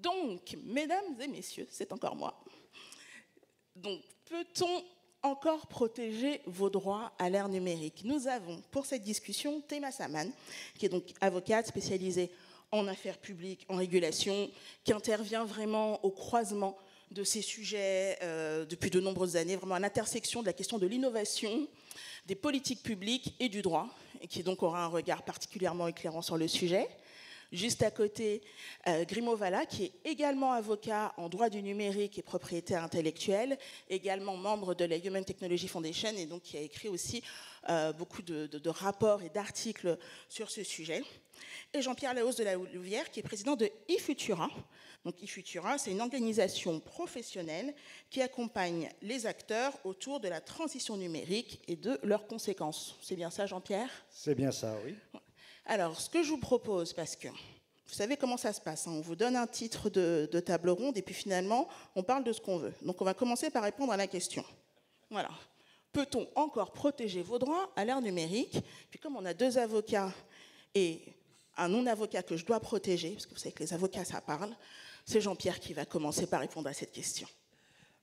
Donc, mesdames et messieurs, c'est encore moi. Donc, peut-on encore protéger vos droits à l'ère numérique? Nous avons pour cette discussion Tema Saman, qui est donc avocate spécialisée en affaires publiques, en régulation, qui intervient vraiment au croisement de ces sujets depuis de nombreuses années, vraiment à l'intersection de la question de l'innovation, des politiques publiques et du droit, et qui donc aura un regard particulièrement éclairant sur le sujet. Juste à côté, Grimaud Vallat, qui est également avocat en droit du numérique et propriétaire intellectuel, également membre de la Human Technology Foundation, et donc qui a écrit aussi beaucoup de rapports et d'articles sur ce sujet. Et Jean-Pierre Laos de la Louvière, qui est président de eFutura. Donc eFutura, c'est une organisation professionnelle qui accompagne les acteurs autour de la transition numérique et de leurs conséquences. C'est bien ça, Jean-Pierre? C'est bien ça, oui. Alors, ce que je vous propose, parce que vous savez comment ça se passe, hein, on vous donne un titre de table ronde et puis finalement, on parle de ce qu'on veut. Donc, on va commencer par répondre à la question. Voilà. Peut-on encore protéger vos droits à l'ère numérique? Puis comme on a deux avocats et un non-avocat que je dois protéger, parce que vous savez que les avocats, ça parle, c'est Jean-Pierre qui va commencer par répondre à cette question.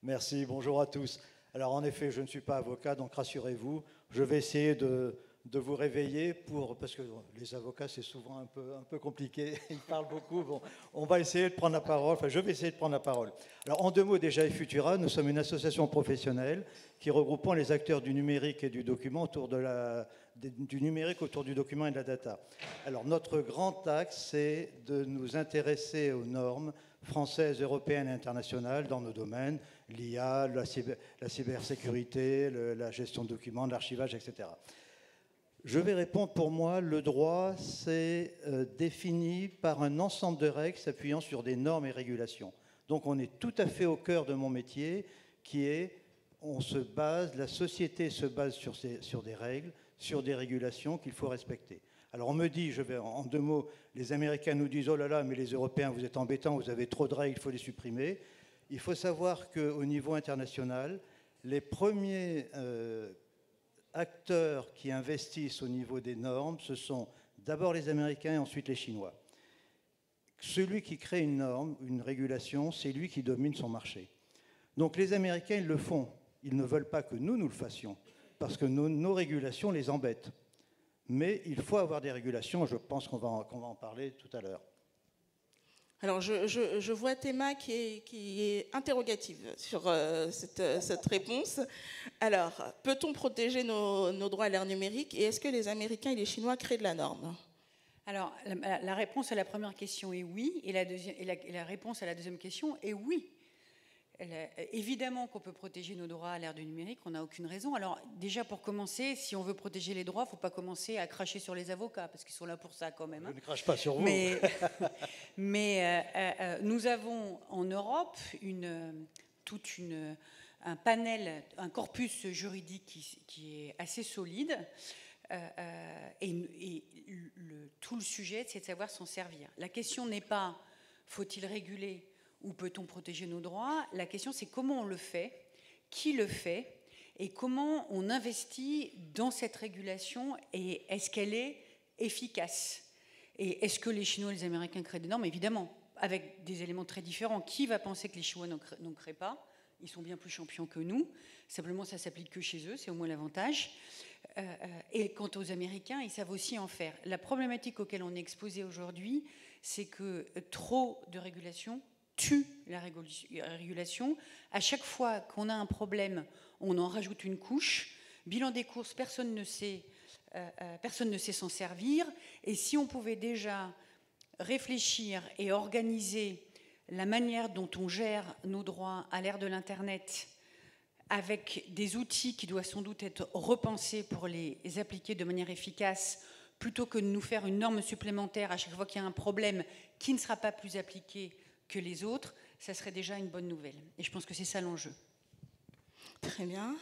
Merci, bonjour à tous. Alors, en effet, je ne suis pas avocat, donc rassurez-vous, je vais essayer de vous réveiller parce que les avocats, c'est souvent un peu compliqué, ils parlent beaucoup. Bon, on va essayer de prendre la parole, enfin, je vais essayer de prendre la parole. Alors, en deux mots, déjà, eFutura, nous sommes une association professionnelle qui regroupons les acteurs du numérique et du document autour du numérique autour du document et de la data. Alors, notre grand axe, c'est de nous intéresser aux normes françaises, européennes et internationales dans nos domaines, l'IA, la cybersécurité, la gestion de documents, l'archivage, etc. Je vais répondre, pour moi, le droit, c'est défini par un ensemble de règles s'appuyant sur des normes et régulations. Donc on est tout à fait au cœur de mon métier, qui est, la société se base sur des règles, sur des régulations qu'il faut respecter. Alors on me dit, en deux mots, les Américains nous disent « Oh là là, mais les Européens, vous êtes embêtants, vous avez trop de règles, il faut les supprimer ». Il faut savoir qu'au niveau international, les premiers acteurs qui investissent au niveau des normes, ce sont d'abord les Américains et ensuite les Chinois. Celui qui crée une norme, une régulation, c'est lui qui domine son marché. Donc les Américains, ils le font. Ils ne veulent pas que nous le fassions, parce que nos régulations les embêtent. Mais il faut avoir des régulations, je pense qu'on va en parler tout à l'heure. Alors, je vois Théma qui est interrogative sur cette réponse. Alors, peut-on protéger nos droits à l'ère numérique? Et est-ce que les Américains et les Chinois créent de la norme? Alors, la réponse à la première question est oui, et la réponse à la deuxième question est oui. Évidemment qu'on peut protéger nos droits à l'ère du numérique, on n'a aucune raison. Alors déjà pour commencer, si on veut protéger les droits, il ne faut pas commencer à cracher sur les avocats, parce qu'ils sont là pour ça quand même. Je ne crache pas sur vous. Mais nous avons en Europe un panel, un corpus juridique qui est assez solide, tout le sujet, c'est de savoir s'en servir. La question n'est pas faut-il réguler ou peut-on protéger nos droits? La question, c'est comment on le fait, qui le fait, et comment on investit dans cette régulation, et est-ce qu'elle est efficace? Et est-ce que les Chinois et les Américains créent des normes? Évidemment, avec des éléments très différents. Qui va penser que les Chinois n'en créent pas? Ils sont bien plus champions que nous. Simplement, ça ne s'applique que chez eux, c'est au moins l'avantage. Et quant aux Américains, ils savent aussi en faire. La problématique auquel on est exposé aujourd'hui, c'est que trop de régulation tue la régulation. À chaque fois qu'on a un problème, on en rajoute une couche. Bilan des courses, personne ne sait s'en servir. Et si on pouvait déjà réfléchir et organiser la manière dont on gère nos droits à l'ère de l'Internet, avec des outils qui doivent sans doute être repensés pour les appliquer de manière efficace, plutôt que de nous faire une norme supplémentaire à chaque fois qu'il y a un problème qui ne sera pas plus appliqué que les autres, ça serait déjà une bonne nouvelle. Et je pense que c'est ça l'enjeu. Très bien.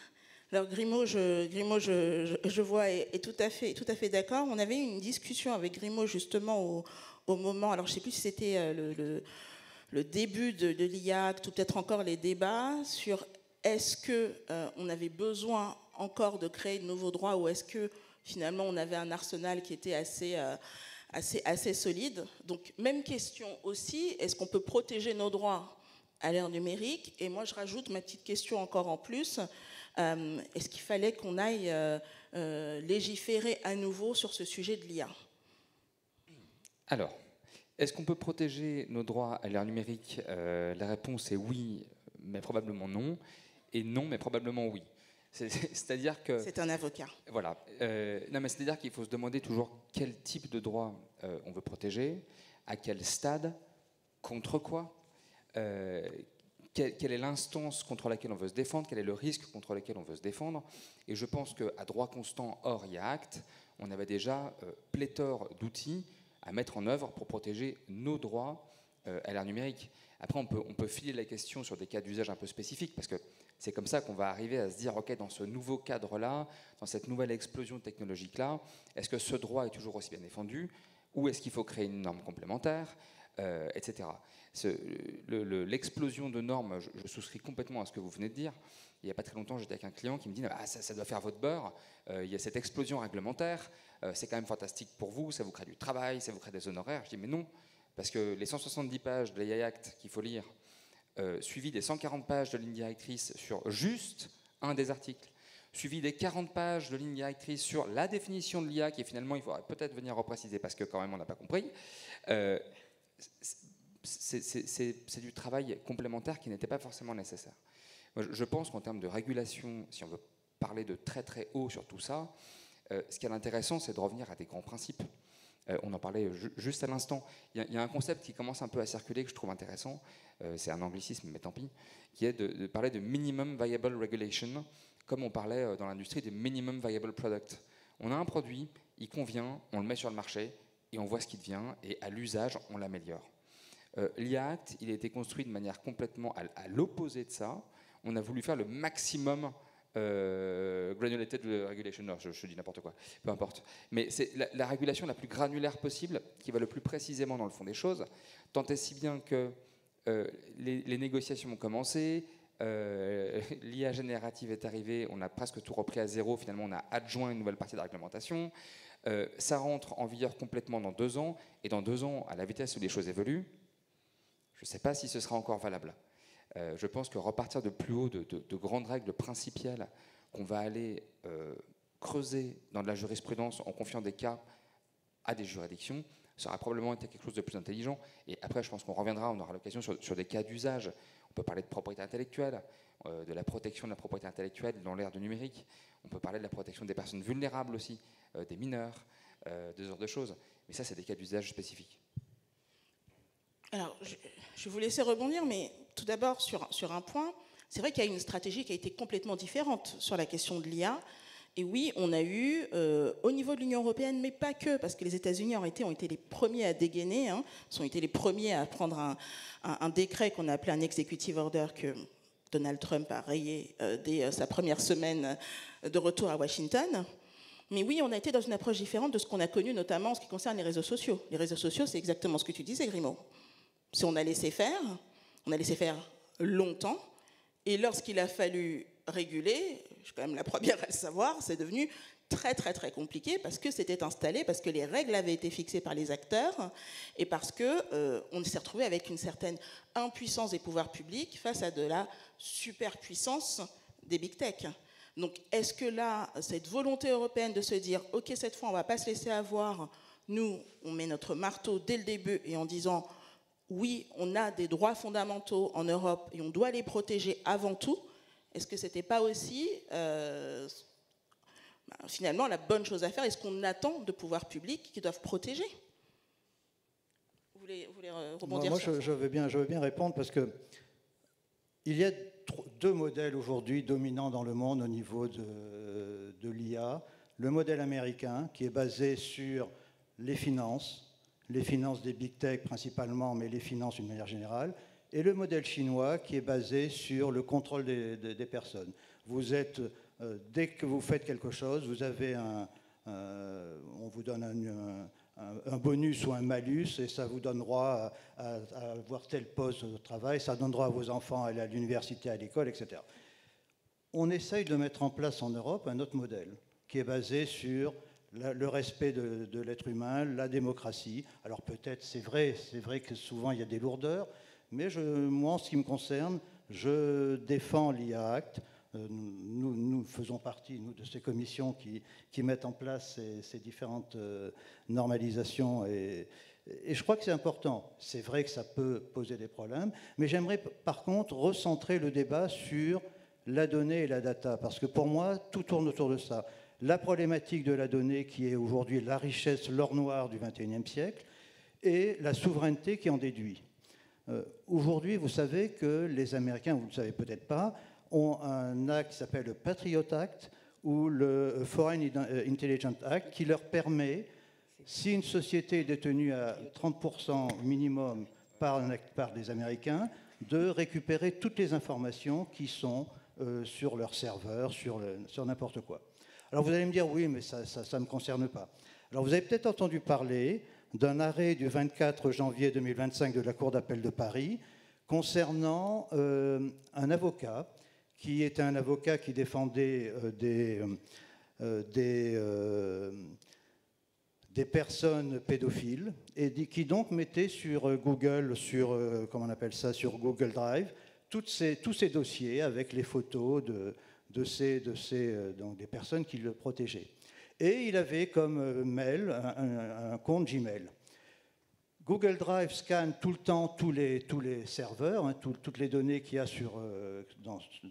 Alors Grimaud, je vois, est tout à fait d'accord. On avait eu une discussion avec Grimaud justement au moment, alors je ne sais plus si c'était le début de l'IAC, ou peut-être encore les débats sur est-ce qu'on avait besoin encore de créer de nouveaux droits, ou est-ce que finalement on avait un arsenal qui était assez assez solide. Donc, même question aussi, est-ce qu'on peut protéger nos droits à l'ère numérique? Et moi, je rajoute ma petite question encore en plus. Est-ce qu'il fallait qu'on aille légiférer à nouveau sur ce sujet de l'IA? Alors, est-ce qu'on peut protéger nos droits à l'ère numérique? La réponse est oui, mais probablement non. Et non, mais probablement oui. C'est-à-dire que... C'est un avocat. Voilà. Non, mais c'est-à-dire qu'il faut se demander toujours quel type de droit on veut protéger, à quel stade, contre quoi, quelle est l'instance contre laquelle on veut se défendre, quel est le risque contre lequel on veut se défendre. Et je pense qu'à droit constant, hors IA Act, on avait déjà pléthore d'outils à mettre en œuvre pour protéger nos droits à l'ère numérique. Après, on peut filer la question sur des cas d'usage un peu spécifiques, parce que c'est comme ça qu'on va arriver à se dire, OK, dans ce nouveau cadre-là, dans cette nouvelle explosion technologique-là, est-ce que ce droit est toujours aussi bien défendu, ou est-ce qu'il faut créer une norme complémentaire, etc. L'explosion de normes, je souscris complètement à ce que vous venez de dire. Il n'y a pas très longtemps, j'étais avec un client qui me dit, ah, ça doit faire votre beurre, il y a cette explosion réglementaire, c'est quand même fantastique pour vous, ça vous crée du travail, ça vous crée des honoraires. Je dis, mais non, parce que les 170 pages de l'IA Act qu'il faut lire, suivi des 140 pages de ligne directrice sur juste un des articles, suivi des 40 pages de ligne directrice sur la définition de l'IA, qui finalement, il faudrait peut-être venir repréciser parce que quand même on n'a pas compris, c'est du travail complémentaire qui n'était pas forcément nécessaire. Moi, je pense qu'en termes de régulation, si on veut parler de très très haut sur tout ça, ce qui est intéressant, c'est de revenir à des grands principes. On en parlait juste à l'instant. Il y a un concept qui commence un peu à circuler que je trouve intéressant, c'est un anglicisme, mais tant pis, qui est de parler de minimum viable regulation, comme on parlait dans l'industrie de minimum viable product. On a un produit, il convient, on le met sur le marché, et on voit ce qui devient, et à l'usage, on l'améliore. L'IA Act, il a été construit de manière complètement à l'opposé de ça. On a voulu faire le maximum granulated regulation, non, je dis n'importe quoi, peu importe. Mais c'est la régulation la plus granulaire possible, qui va le plus précisément dans le fond des choses, tant et si bien que les négociations ont commencé, l'IA générative est arrivée, on a presque tout repris à zéro, finalement on a adjoint une nouvelle partie de la réglementation, ça rentre en vigueur complètement dans 2 ans, et dans 2 ans, à la vitesse où les choses évoluent, je ne sais pas si ce sera encore valable. Je pense que repartir de plus haut, de grandes règles principielles qu'on va aller creuser dans de la jurisprudence en confiant des cas à des juridictions, ça aura probablement été quelque chose de plus intelligent. Et après, je pense qu'on reviendra, on aura l'occasion sur des cas d'usage. On peut parler de propriété intellectuelle, de la protection de la propriété intellectuelle dans l'ère du numérique. On peut parler de la protection des personnes vulnérables aussi, des mineurs, de ce genre de choses. Mais ça, c'est des cas d'usage spécifiques. Alors, je vais vous laisser rebondir, mais tout d'abord sur un point, c'est vrai qu'il y a une stratégie qui a été complètement différente sur la question de l'IA. Et oui, on a eu, au niveau de l'Union européenne, mais pas que, parce que les États-Unis ont été les premiers à dégainer, ont été les premiers à prendre un décret qu'on a appelé un executive order que Donald Trump a rayé dès sa première semaine de retour à Washington. Mais oui, on a été dans une approche différente de ce qu'on a connu, notamment en ce qui concerne les réseaux sociaux. Les réseaux sociaux, c'est exactement ce que tu disais, Grimaud. Si on a laissé faire longtemps, et lorsqu'il a fallu réguler, je suis quand même la première à le savoir, c'est devenu très très très compliqué parce que c'était installé, parce que les règles avaient été fixées par les acteurs et parce qu'on s'est retrouvé avec une certaine impuissance des pouvoirs publics face à de la superpuissance des big tech. Donc est-ce que là, cette volonté européenne de se dire « Ok, cette fois, on ne va pas se laisser avoir, nous, on met notre marteau dès le début et en disant « Oui, on a des droits fondamentaux en Europe et on doit les protéger avant tout », est-ce que ce n'était pas aussi, finalement, la bonne chose à faire? Est-ce qu'on attend de pouvoirs publics qui doivent protéger? Vous voulez rebondir sur ça? Je veux bien répondre parce que il y a 2 modèles aujourd'hui dominants dans le monde au niveau de l'IA. Le modèle américain, qui est basé sur les finances des big tech principalement, mais les finances d'une manière générale, et le modèle chinois qui est basé sur le contrôle des personnes. Vous êtes, dès que vous faites quelque chose, vous avez on vous donne un bonus ou un malus, et ça vous donne droit à avoir tel poste de travail, ça donne droit à vos enfants à aller à l'université, à l'école, etc. On essaye de mettre en place en Europe un autre modèle qui est basé sur le respect de l'être humain, la démocratie. Alors peut-être, c'est vrai que souvent il y a des lourdeurs, mais moi, en ce qui me concerne, je défends l'IA Act. Nous faisons partie, nous, de ces commissions qui mettent en place ces différentes normalisations et je crois que c'est important. C'est vrai que ça peut poser des problèmes, mais j'aimerais par contre recentrer le débat sur la donnée et la data, parce que pour moi, tout tourne autour de ça. La problématique de la donnée qui est aujourd'hui la richesse, l'or noir du XXIe siècle, et la souveraineté qui en déduit. Aujourd'hui, vous savez que les Américains, vous ne le savez peut-être pas, ont un acte qui s'appelle le Patriot Act ou le Foreign Intelligence Act qui leur permet, si une société est détenue à 30% minimum par des Américains, de récupérer toutes les informations qui sont sur leur serveur, sur n'importe quoi. Alors vous allez me dire, oui, mais ça ne me concerne pas. Alors vous avez peut-être entendu parler d'un arrêt du 24 janvier 2025 de la Cour d'appel de Paris concernant un avocat qui était un avocat qui défendait des personnes pédophiles et qui donc mettait sur Google, comment on appelle ça, sur Google Drive, tous ces dossiers avec les photos donc des personnes qui le protégeaient. Et il avait comme mail un compte Gmail. Google Drive scanne tout le temps tous les serveurs, hein, toutes les données qu'il y a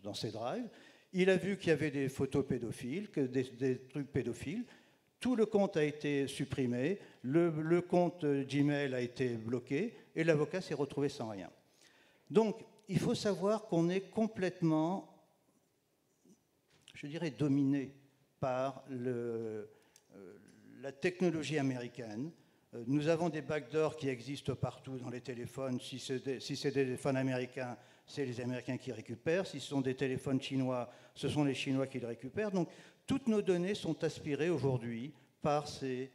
dans ces drives. Il a vu qu'il y avait des photos pédophiles, des trucs pédophiles. Tout le compte a été supprimé, le compte Gmail a été bloqué et l'avocat s'est retrouvé sans rien. Donc, il faut savoir qu'on est complètement, je dirais, dominé par la technologie américaine. Nous avons des backdoors qui existent partout dans les téléphones. Si c'est des téléphones américains, c'est les Américains qui récupèrent. Si ce sont des téléphones chinois, ce sont les Chinois qui les récupèrent. Donc, toutes nos données sont aspirées aujourd'hui par ces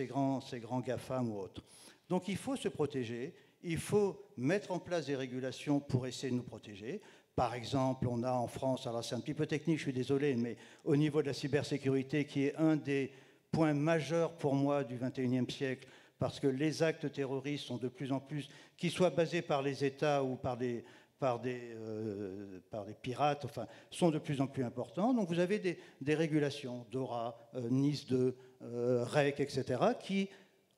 grands GAFAM ou autres. Donc, il faut se protéger. Il faut mettre en place des régulations pour essayer de nous protéger. Par exemple, on a en France, alors c'est un petit peu technique, je suis désolé, mais au niveau de la cybersécurité, qui est un des points majeurs pour moi du XXIe siècle, parce que les actes terroristes sont de plus en plus, qu'ils soient basés par les États ou par des pirates, enfin, sont de plus en plus importants. Donc vous avez des régulations, DORA, NIS 2, REC, etc., qui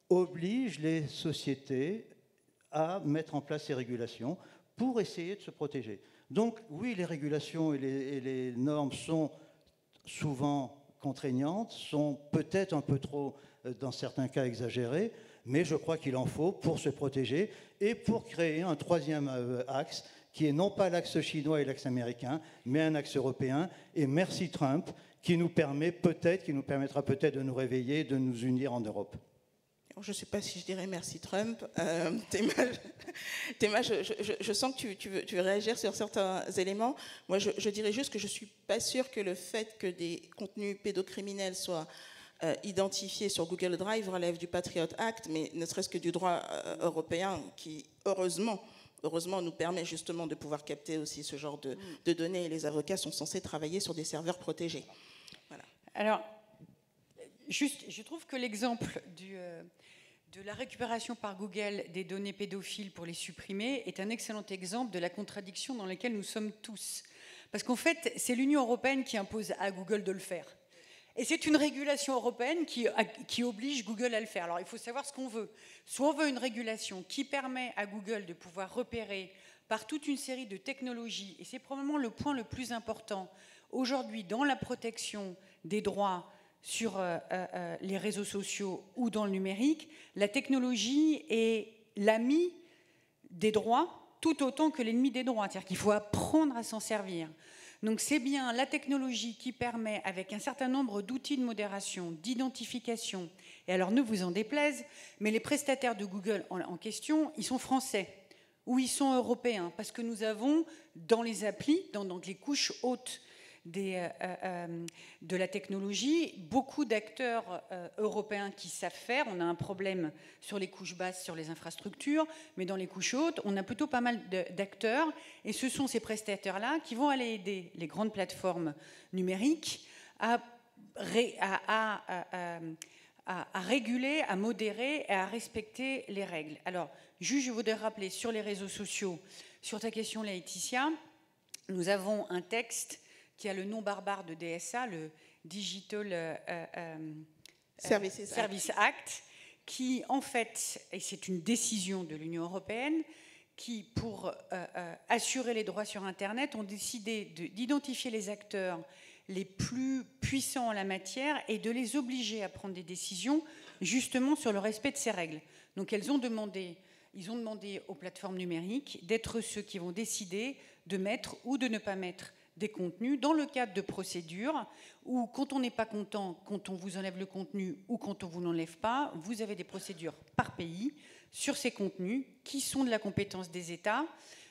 obligent les sociétés à mettre en place ces régulations pour essayer de se protéger. Donc oui, les régulations et les normes sont souvent contraignantes, sont peut-être un peu trop, dans certains cas, exagérées, mais je crois qu'il en faut pour se protéger et pour créer un troisième axe qui est non pas l'axe chinois et l'axe américain, mais un axe européen. Et merci Trump, qui nous permettra peut-être de nous réveiller, de nous unir en Europe. Je ne sais pas si je dirais merci Trump. Théma, je sens que tu veux réagir sur certains éléments. Moi, je dirais juste que je ne suis pas sûre que le fait que des contenus pédocriminels soient identifiés sur Google Drive relève du Patriot Act, mais ne serait-ce que du droit européen qui, heureusement, nous permet justement de pouvoir capter aussi ce genre de données. Et les avocats sont censés travailler sur des serveurs protégés. Voilà. Alors, juste, je trouve que l'exemple de la récupération par Google des données pédophiles pour les supprimer est un excellent exemple de la contradiction dans laquelle nous sommes tous. Parce qu'en fait, c'est l'Union européenne qui impose à Google de le faire. Et c'est une régulation européenne qui oblige Google à le faire. Alors, il faut savoir ce qu'on veut. Soit on veut une régulation qui permet à Google de pouvoir repérer par toute une série de technologies, et c'est probablement le point le plus important aujourd'hui dans la protection des droits sur les réseaux sociaux ou dans le numérique, la technologie est l'ami des droits tout autant que l'ennemi des droits. C'est-à-dire qu'il faut apprendre à s'en servir. Donc c'est bien la technologie qui permet, avec un certain nombre d'outils de modération, d'identification, et alors ne vous en déplaise, mais les prestataires de Google en question, ils sont français ou ils sont européens, parce que nous avons dans les applis, dans les couches hautes de la technologie, beaucoup d'acteurs européens qui savent faire. On a un problème sur les couches basses, sur les infrastructures, mais dans les couches hautes, on a plutôt pas mal d'acteurs, et ce sont ces prestataires-là qui vont aller aider les grandes plateformes numériques à à réguler, à modérer et à respecter les règles. Alors, juste, je voudrais rappeler sur les réseaux sociaux, sur ta question, Laetitia, nous avons un texte qui a le nom barbare de DSA, le Digital Service Act, qui, en fait, et c'est une décision de l'Union européenne, qui, pour assurer les droits sur Internet, ont décidé d'identifier les acteurs les plus puissants en la matière et de les obliger à prendre des décisions justement sur le respect de ces règles. Donc ils ont demandé aux plateformes numériques d'être ceux qui vont décider de mettre ou de ne pas mettre des contenus dans le cadre de procédures où, quand on n'est pas content, quand on vous enlève le contenu ou quand on vous l'enlève pas, vous avez des procédures par pays sur ces contenus qui sont de la compétence des États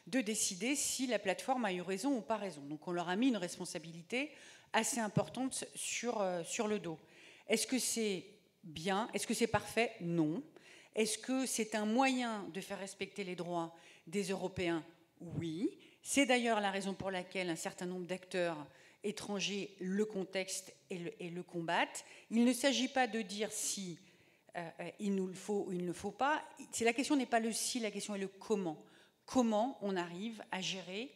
de décider si la plateforme a eu raison ou pas raison. Donc on leur a mis une responsabilité assez importante sur le dos. Est-ce que c'est bien? Est-ce que c'est parfait? Non. Est-ce que c'est un moyen de faire respecter les droits des Européens? Oui. C'est d'ailleurs la raison pour laquelle un certain nombre d'acteurs étrangers le contextent et le combattent. Il ne s'agit pas de dire si il nous le faut ou il ne le faut pas. La question n'est pas le si, la question est le comment. Comment on arrive à gérer,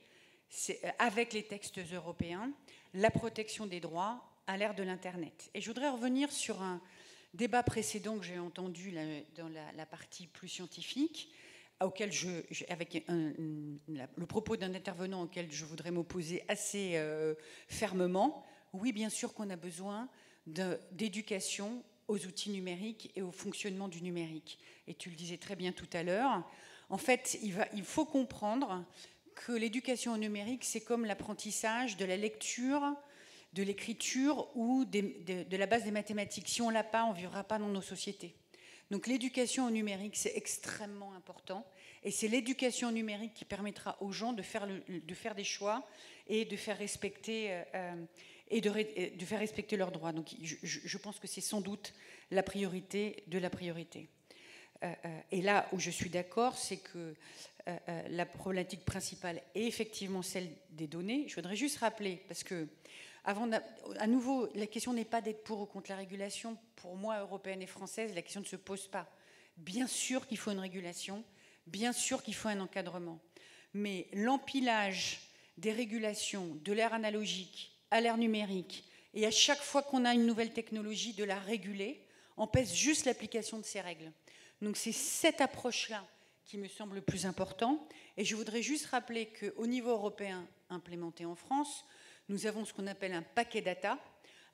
avec les textes européens, la protection des droits à l'ère de l'Internet. Et je voudrais revenir sur un débat précédent que j'ai entendu dans la partie plus scientifique, auquel avec le propos d'un intervenant auquel je voudrais m'opposer assez fermement. Oui, bien sûr qu'on a besoin d'éducation aux outils numériques et au fonctionnement du numérique. Et tu le disais très bien tout à l'heure. En fait, il faut comprendre que l'éducation au numérique, c'est comme l'apprentissage de la lecture, de l'écriture ou de la base des mathématiques. Si on ne l'a pas, on ne vivra pas dans nos sociétés. Donc l'éducation au numérique, c'est extrêmement important. Et c'est l'éducation au numérique qui permettra aux gens de faire des choix et de faire respecter, leurs droits. Donc je pense que c'est sans doute la priorité de la priorité. Et là où je suis d'accord, c'est que la problématique principale est effectivement celle des données. Je voudrais juste rappeler, parce que, à nouveau, la question n'est pas d'être pour ou contre la régulation. Pour moi, européenne et française, la question ne se pose pas. Bien sûr qu'il faut une régulation, bien sûr qu'il faut un encadrement. Mais l'empilage des régulations de l'ère analogique à l'ère numérique, et à chaque fois qu'on a une nouvelle technologie, de la réguler, empêche juste l'application de ces règles. Donc c'est cette approche-là qui me semble le plus important. Et je voudrais juste rappeler qu'au niveau européen, implémenté en France, nous avons ce qu'on appelle un paquet data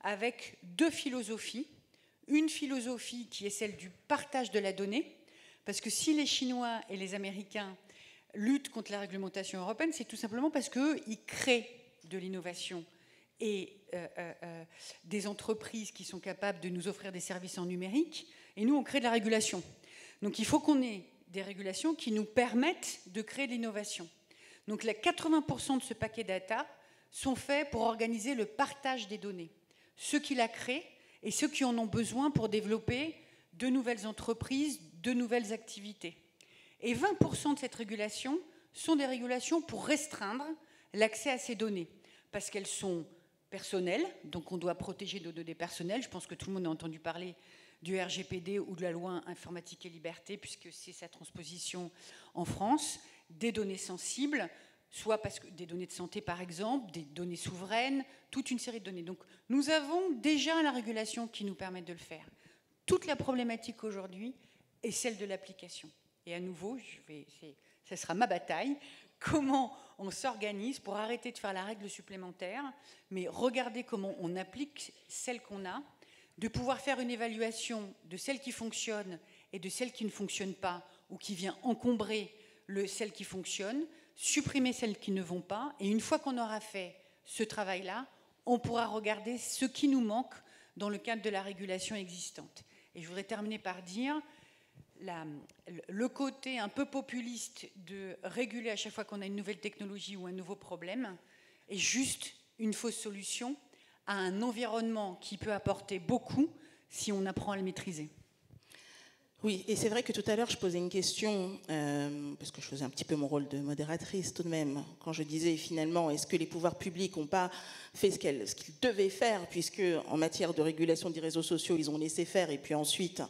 avec deux philosophies. Une philosophie qui est celle du partage de la donnée, parce que si les Chinois et les Américains luttent contre la réglementation européenne, c'est tout simplement parce qu'ils créent de l'innovation et des entreprises qui sont capables de nous offrir des services en numérique, et nous, on crée de la régulation. Donc il faut qu'on ait des régulations qui nous permettent de créer de l'innovation. Donc les 80% de ce paquet data sont faits pour organiser le partage des données. Ceux qui la créent et ceux qui en ont besoin pour développer de nouvelles entreprises, de nouvelles activités. Et 20% de cette régulation sont des régulations pour restreindre l'accès à ces données, parce qu'elles sont personnelles, donc on doit protéger nos données personnelles. Je pense que tout le monde a entendu parler du RGPD ou de la loi informatique et liberté, puisque c'est sa transposition en France, des données sensibles, soit parce que des données de santé par exemple, des données souveraines, toute une série de données. Donc nous avons déjà la régulation qui nous permet de le faire. Toute la problématique aujourd'hui est celle de l'application. Et à nouveau, ça sera ma bataille, comment on s'organise pour arrêter de faire la règle supplémentaire, mais regarder comment on applique celle qu'on a, de pouvoir faire une évaluation de celles qui fonctionnent et de celles qui ne fonctionnent pas ou qui vient encombrer celles qui fonctionnent, supprimer celles qui ne vont pas, et une fois qu'on aura fait ce travail-là, on pourra regarder ce qui nous manque dans le cadre de la régulation existante. Et je voudrais terminer par dire le côté un peu populiste de réguler à chaque fois qu'on a une nouvelle technologie ou un nouveau problème est juste une fausse solution à un environnement qui peut apporter beaucoup si on apprend à le maîtriser. Oui, et c'est vrai que tout à l'heure, je posais une question, parce que je faisais un petit peu mon rôle de modératrice tout de même, quand je disais finalement, est-ce que les pouvoirs publics n'ont pas fait ce qu'ils devaient faire, puisque en matière de régulation des réseaux sociaux, ils ont laissé faire, et puis ensuite,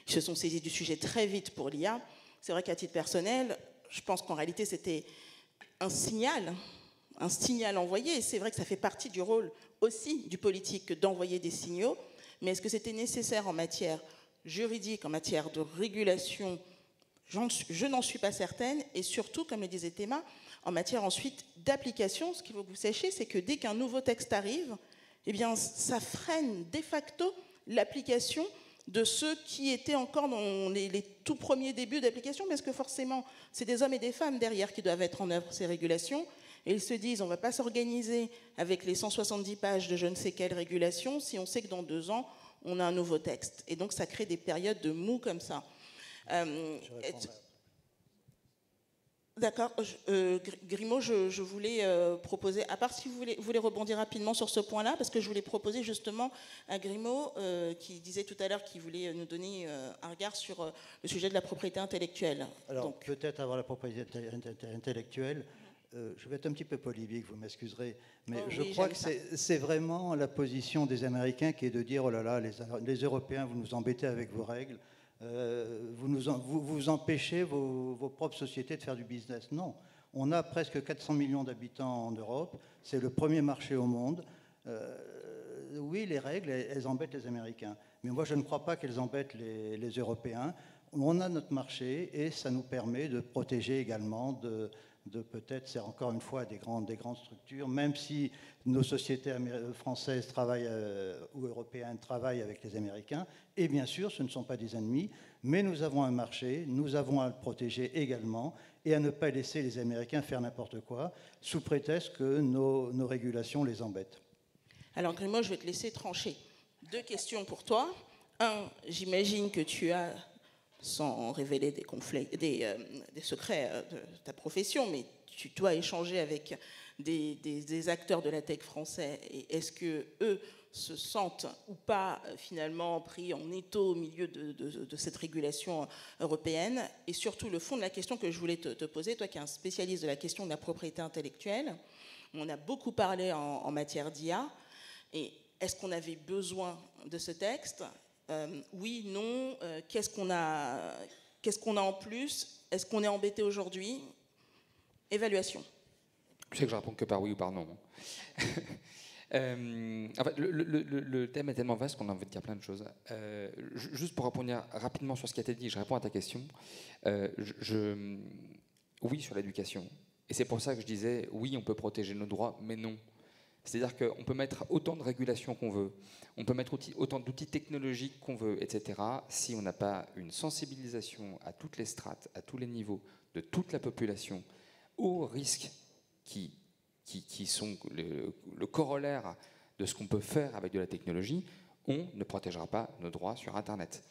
ils se sont saisis du sujet très vite pour l'IA. C'est vrai qu'à titre personnel, je pense qu'en réalité, c'était un signal envoyé, et c'est vrai que ça fait partie du rôle aussi du politique d'envoyer des signaux, mais est-ce que c'était nécessaire en matière juridique, en matière de régulation? Je n'en suis pas certaine, et surtout, comme le disait Théma, en matière ensuite d'application, ce qu'il faut que vous sachiez, c'est que dès qu'un nouveau texte arrive, eh bien, ça freine de facto l'application de ceux qui étaient encore dans les tout premiers débuts d'application, parce que forcément, c'est des hommes et des femmes derrière qui doivent mettre en œuvre ces régulations, et ils se disent, on ne va pas s'organiser avec les 170 pages de je ne sais quelle régulation si on sait que dans 2 ans, on a un nouveau texte. Et donc, ça crée des périodes de mou comme ça. D'accord. Grimaud, je voulais proposer, à part si vous voulez rebondir rapidement sur ce point-là, parce que je voulais proposer justement à Grimaud, qui disait tout à l'heure qu'il voulait nous donner un regard sur le sujet de la propriété intellectuelle. Alors, peut-être avant la propriété intellectuelle, je vais être un petit peu polémique, vous m'excuserez, mais je crois que c'est vraiment la position des Américains qui est de dire, oh là là, les Européens, vous nous embêtez avec vos règles, vous empêchez vos propres sociétés de faire du business. Non, on a presque 400 millions d'habitants en Europe, c'est le premier marché au monde. Oui, les règles, elles embêtent les Américains, mais moi je ne crois pas qu'elles embêtent les Européens. On a notre marché et ça nous permet de protéger également de peut-être, c'est encore une fois des grandes structures, même si nos sociétés françaises travaillent ou européennes travaillent avec les Américains, et bien sûr, ce ne sont pas des ennemis, mais nous avons un marché, nous avons à le protéger également, et à ne pas laisser les Américains faire n'importe quoi, sous prétexte que nos régulations les embêtent. Alors Grimaud, je vais te laisser trancher. 2 questions pour toi. 1, j'imagine que tu as, sans révéler des secrets de ta profession, mais tu dois échanger avec des acteurs de la tech français. Et est-ce que eux se sentent ou pas finalement pris en étau au milieu de cette régulation européenne? Et surtout, le fond de la question que je voulais te poser, toi qui es un spécialiste de la question de la propriété intellectuelle, on a beaucoup parlé en matière d'IA. Et est-ce qu'on avait besoin de ce texte? Oui, non. Qu'est-ce qu'on a en plus? Est-ce qu'on est embêté aujourd'hui? Évaluation. Je sais que je réponds que par oui ou par non. En fait, le thème est tellement vaste qu'on a envie de dire plein de choses. Juste pour répondre rapidement sur ce qui a été dit, je réponds à ta question. Oui, sur l'éducation. Et c'est pour ça que je disais, oui, on peut protéger nos droits, mais non. C'est-à-dire qu'on peut mettre autant de régulations qu'on veut, on peut mettre autant d'outils technologiques qu'on veut, etc. Si on n'a pas une sensibilisation à toutes les strates, à tous les niveaux, de toute la population, aux risques qui sont le corollaire de ce qu'on peut faire avec de la technologie, on ne protégera pas nos droits sur Internet.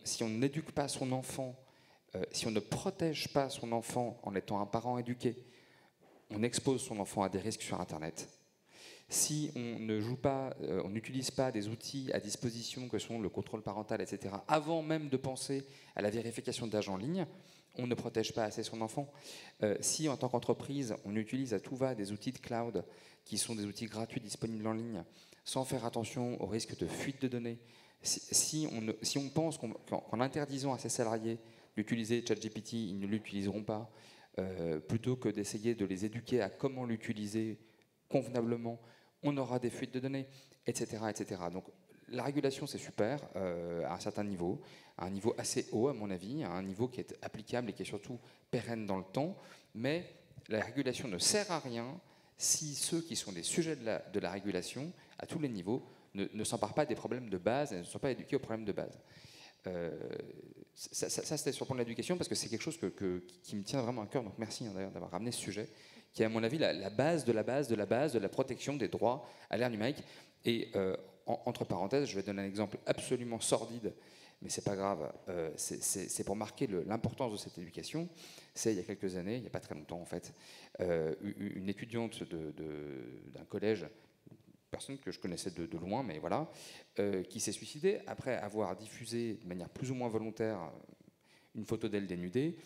Si on n'éduque pas son enfant, si on ne protège pas son enfant en étant un parent éduqué, on expose son enfant à des risques sur Internet. Si on ne joue pas, on n'utilise pas des outils à disposition que sont le contrôle parental, etc., avant même de penser à la vérification d'âge en ligne, on ne protège pas assez son enfant. Si, en tant qu'entreprise, on utilise à tout va des outils de cloud, qui sont des outils gratuits disponibles en ligne, sans faire attention au risque de fuite de données, si on pense qu'en interdisant à ses salariés d'utiliser ChatGPT, ils ne l'utiliseront pas, plutôt que d'essayer de les éduquer à comment l'utiliser convenablement, on aura des fuites de données, etc. etc. Donc la régulation, c'est super, à un certain niveau, à un niveau assez haut, à mon avis, à un niveau qui est applicable et qui est surtout pérenne dans le temps, mais la régulation ne sert à rien si ceux qui sont les sujets de la régulation, à tous les niveaux, ne s'emparent pas des problèmes de base et ne sont pas éduqués aux problèmes de base. Ça c'était sur le plan de l'éducation, parce que c'est quelque chose qui me tient vraiment à cœur, donc merci d'ailleurs d'avoir ramené ce sujet, qui est à mon avis la base de la base de la base de la protection des droits à l'ère numérique. Et entre parenthèses, je vais donner un exemple absolument sordide, mais c'est pas grave, c'est pour marquer l'importance de cette éducation. C'est il y a quelques années, il n'y a pas très longtemps en fait, une étudiante d'un collège personne que je connaissais de loin, mais voilà, qui s'est suicidée après avoir diffusé de manière plus ou moins volontaire une photo d'elle dénudée.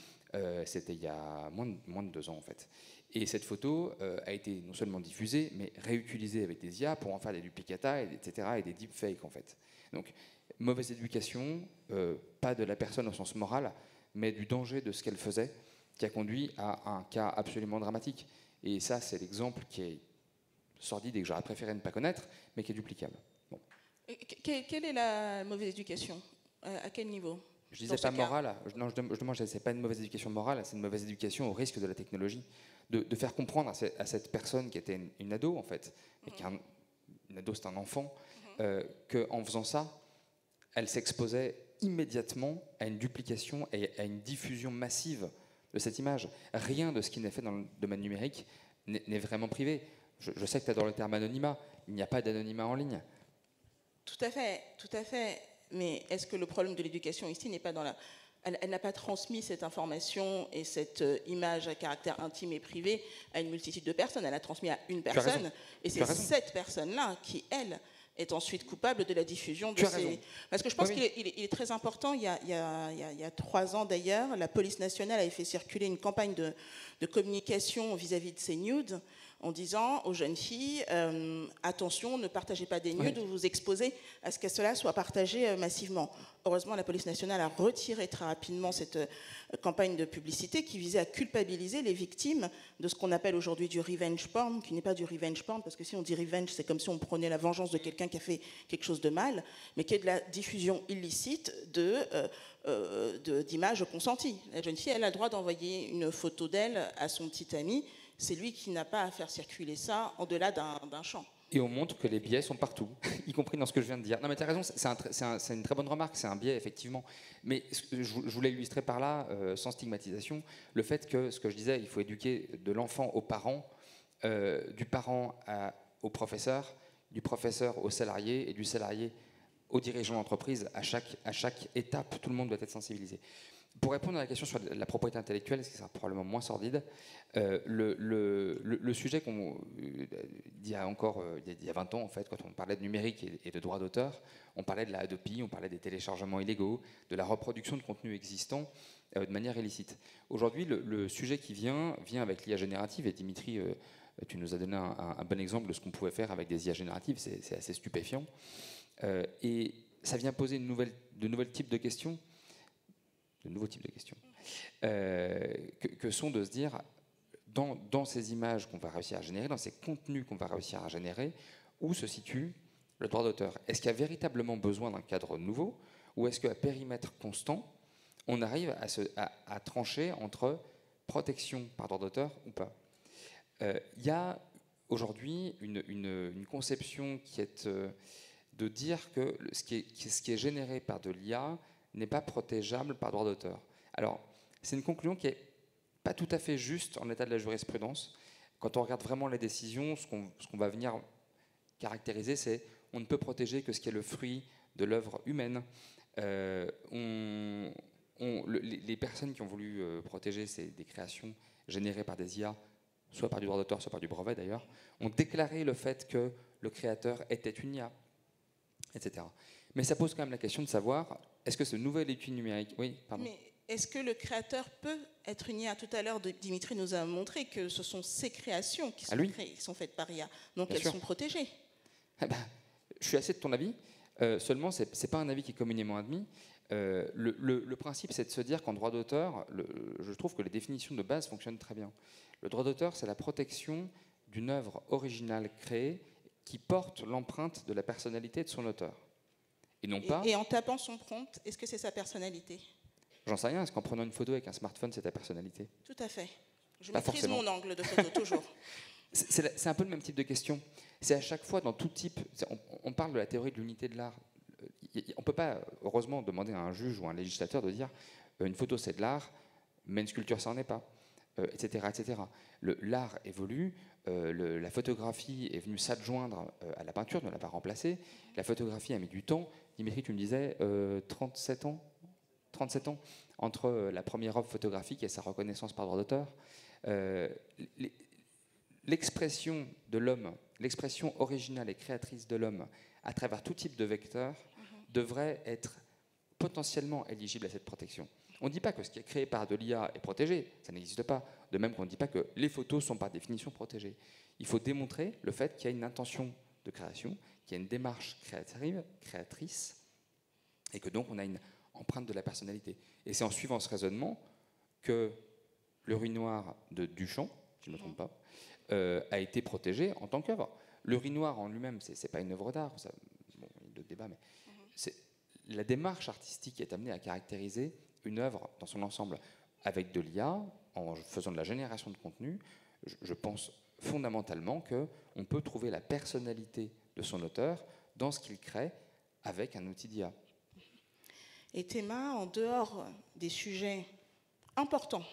C'était il y a moins de 2 ans en fait. Et cette photo a été non seulement diffusée, mais réutilisée avec des IA pour en faire des duplicata, etc., et des deepfakes en fait. Donc, mauvaise éducation, pas de la personne au sens moral, mais du danger de ce qu'elle faisait, qui a conduit à un cas absolument dramatique. Et ça, c'est l'exemple qui est sordide et que j'aurais préféré ne pas connaître, mais qui est duplicable. Bon. Quelle est la mauvaise éducation? À quel niveau? Je disais pas morale, non, je demande, c'est pas une mauvaise éducation morale, c'est une mauvaise éducation au risque de la technologie. De faire comprendre à cette personne qui était une ado, en fait, et une ado c'est un enfant, qu'en faisant ça, elle s'exposait immédiatement à une duplication et à une diffusion massive de cette image. Rien de ce qui n'est fait dans le domaine numérique n'est vraiment privé. Je sais que tu adores le terme anonymat, il n'y a pas d'anonymat en ligne. Tout à fait, tout à fait. Mais est-ce que le problème de l'éducation ici n'est pas dans la... Elle n'a pas transmis cette information et cette image à caractère intime et privé à une multitude de personnes. Elle a transmis à une personne. Et c'est cette personne-là qui, elle, est ensuite coupable de la diffusion de ces... Parce que je pense qu'il est très important. Il y a 3 ans d'ailleurs, la police nationale avait fait circuler une campagne de communication vis-à-vis de ces nudes, en disant aux jeunes filles, attention, ne partagez pas des nudes ou vous exposez à ce que cela soit partagé massivement. Heureusement, la police nationale a retiré très rapidement cette campagne de publicité qui visait à culpabiliser les victimes de ce qu'on appelle aujourd'hui du revenge porn, qui n'est pas du revenge porn, parce que si on dit revenge, c'est comme si on prenait la vengeance de quelqu'un qui a fait quelque chose de mal, mais qui est de la diffusion illicite d'images consenties. La jeune fille, elle a le droit d'envoyer une photo d'elle à son petit ami. C'est lui qui n'a pas à faire circuler ça en-delà d'un champ. Et on montre que les biais sont partout, y compris dans ce que je viens de dire. Non mais tu as raison, c'est une très bonne remarque, c'est un biais effectivement. Mais je voulais illustrer par là, sans stigmatisation, le fait que, ce que je disais, il faut éduquer de l'enfant aux parents, du parent au professeur, du professeur au salarié et du salarié aux dirigeants d'entreprise. À chaque étape, tout le monde doit être sensibilisé. Pour répondre à la question sur la propriété intellectuelle, ce qui sera probablement moins sordide, le sujet qu'on dit il y a 20 ans, en fait, quand on parlait de numérique et de droit d'auteur, on parlait de la Hadopi, on parlait des téléchargements illégaux, de la reproduction de contenus existants de manière illicite. Aujourd'hui, le sujet qui vient avec l'IA générative, et Dimitri, tu nous as donné un bon exemple de ce qu'on pouvait faire avec des IA génératives, c'est assez stupéfiant, et ça vient poser de nouveaux types de questions, que sont de se dire, dans ces images qu'on va réussir à générer, dans ces contenus qu'on va réussir à générer, où se situe le droit d'auteur? Est-ce qu'il y a véritablement besoin d'un cadre nouveau, ou est-ce qu'à périmètre constant, on arrive à trancher entre protection par droit d'auteur ou pas? Il y a aujourd'hui une conception qui est de dire que ce qui est généré par de l'IA n'est pas protégeable par droit d'auteur. Alors, c'est une conclusion qui n'est pas tout à fait juste en état de la jurisprudence. Quand on regarde vraiment les décisions, ce qu'on va venir caractériser, c'est on ne peut protéger que ce qui est le fruit de l'œuvre humaine. Les personnes qui ont voulu protéger des créations générées par des IA, soit par du droit d'auteur, soit par du brevet d'ailleurs, ont déclaré le fait que le créateur était une IA, etc. Mais ça pose quand même la question de savoir, est-ce que ce nouvel outil numérique... Oui, pardon. Mais est-ce que le créateur peut être une IA? Tout à l'heure, Dimitri nous a montré que ce sont ces créations qui sont faites par IA, donc elles sont protégées. Eh ben, je suis assez de ton avis, seulement ce n'est pas un avis qui est communément admis. Le principe, c'est de se dire qu'en droit d'auteur, je trouve que les définitions de base fonctionnent très bien. Le droit d'auteur, c'est la protection d'une œuvre originale créée qui porte l'empreinte de la personnalité de son auteur. Et en tapant son prompt, est-ce que c'est sa personnalité? J'en sais rien. Est-ce qu'en prenant une photo avec un smartphone, c'est ta personnalité? Tout à fait. Je Pas maîtrise forcément. mon angle de photo, toujours. C'est un peu le même type de question. C'est à chaque fois dans tout type... On parle de la théorie de l'unité de l'art. On ne peut pas, heureusement, demander à un juge ou à un législateur de dire une photo, c'est de l'art, mais une sculpture, ça n'en est pas, etc. etc. L'art évolue. La photographie est venue s'adjoindre à la peinture, ne l'a pas remplacée. La photographie a mis du temps. Dimitri, tu me disais 37 ans entre la première œuvre photographique et sa reconnaissance par droit d'auteur. L'expression de l'homme l'expression originale et créatrice de l'homme à travers tout type de vecteur devrait être potentiellement éligible à cette protection. On ne dit pas que ce qui est créé par de l'IA est protégé, ça n'existe pas. De même qu'on ne dit pas que les photos sont par définition protégées. Il faut démontrer le fait qu'il y a une intention de création, qu'il y a une démarche créatrice, et que donc on a une empreinte de la personnalité. Et c'est en suivant ce raisonnement que l'urinoir de Duchamp, si je ne me trompe pas, a été protégé en tant qu'œuvre. L'urinoir en lui-même, ce n'est pas une œuvre d'art, bon, il y a d'autres débats, mais c'est la démarche artistique qui est amenée à caractériser une œuvre dans son ensemble. Avec de l'IA, en faisant de la génération de contenu, je pense fondamentalement qu'on peut trouver la personnalité de son auteur dans ce qu'il crée avec un outil d'IA. Et Théma, en dehors des sujets importants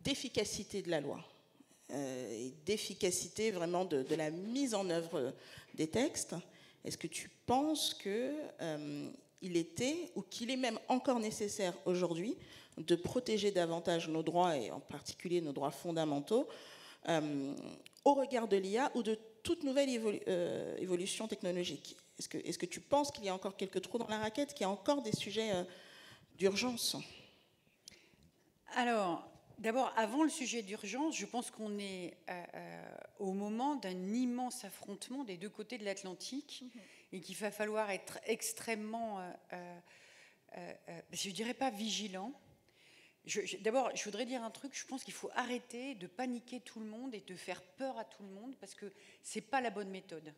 d'efficacité de la loi et d'efficacité vraiment de la mise en œuvre des textes, est-ce que tu penses qu'il était ou qu'il est même encore nécessaire aujourd'hui de protéger davantage nos droits et en particulier nos droits fondamentaux au regard de l'IA ou de toute nouvelle évolution technologique? Est-ce que tu penses qu'il y a encore quelques trous dans la raquette, qu'il y a encore des sujets d'urgence? Alors, d'abord, avant le sujet d'urgence, je pense qu'on est au moment d'un immense affrontement des deux côtés de l'Atlantique et qu'il va falloir être extrêmement, je ne dirais pas vigilant. D'abord, je voudrais dire un truc, je pense qu'il faut arrêter de paniquer tout le monde et de faire peur à tout le monde parce que ce n'est pas la bonne méthode.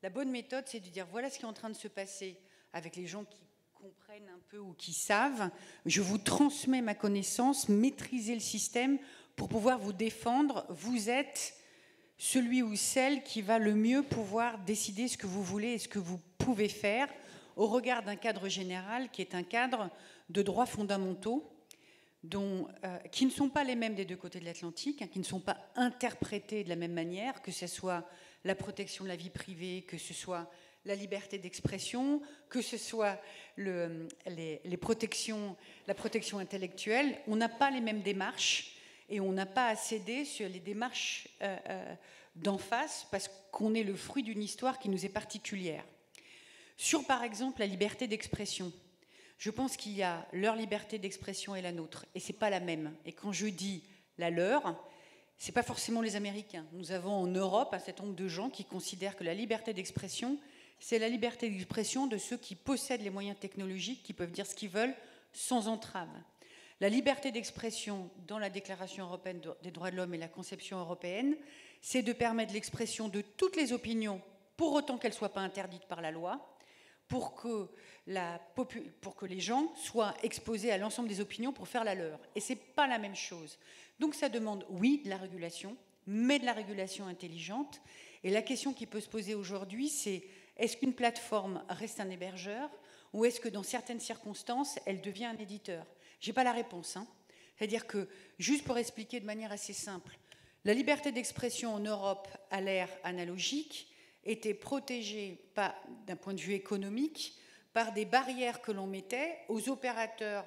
La bonne méthode, c'est de dire voilà ce qui est en train de se passer avec les gens qui comprennent un peu ou qui savent. Je vous transmets ma connaissance, maîtrisez le système pour pouvoir vous défendre. Vous êtes celui ou celle qui va le mieux pouvoir décider ce que vous voulez et ce que vous pouvez faire au regard d'un cadre général qui est un cadre de droits fondamentaux qui ne sont pas les mêmes des deux côtés de l'Atlantique, qui ne sont pas interprétés de la même manière, que ce soit la protection de la vie privée, que ce soit la liberté d'expression, que ce soit la protection intellectuelle. On n'a pas les mêmes démarches et on n'a pas à céder sur les démarches d'en face parce qu'on est le fruit d'une histoire qui nous est particulière. Sur, par exemple, la liberté d'expression, je pense qu'il y a leur liberté d'expression et la nôtre, et ce n'est pas la même. Et quand je dis la leur, ce n'est pas forcément les Américains. Nous avons en Europe un certain nombre de gens qui considèrent que la liberté d'expression, c'est la liberté d'expression de ceux qui possèdent les moyens technologiques, qui peuvent dire ce qu'ils veulent sans entrave. La liberté d'expression dans la Déclaration européenne des droits de l'homme et la conception européenne, c'est de permettre l'expression de toutes les opinions, pour autant qu'elles ne soient pas interdites par la loi, pour que les gens soient exposés à l'ensemble des opinions pour faire la leur. Et ce n'est pas la même chose. Donc ça demande, oui, de la régulation, mais de la régulation intelligente. Et la question qui peut se poser aujourd'hui, c'est est-ce qu'une plateforme reste un hébergeur ou est-ce que dans certaines circonstances, elle devient un éditeur? Je n'ai pas la réponse. C'est-à-dire que, juste pour expliquer de manière assez simple, la liberté d'expression en Europe à l'ère analogique était protégée, pas d'un point de vue économique, par des barrières que l'on mettait aux opérateurs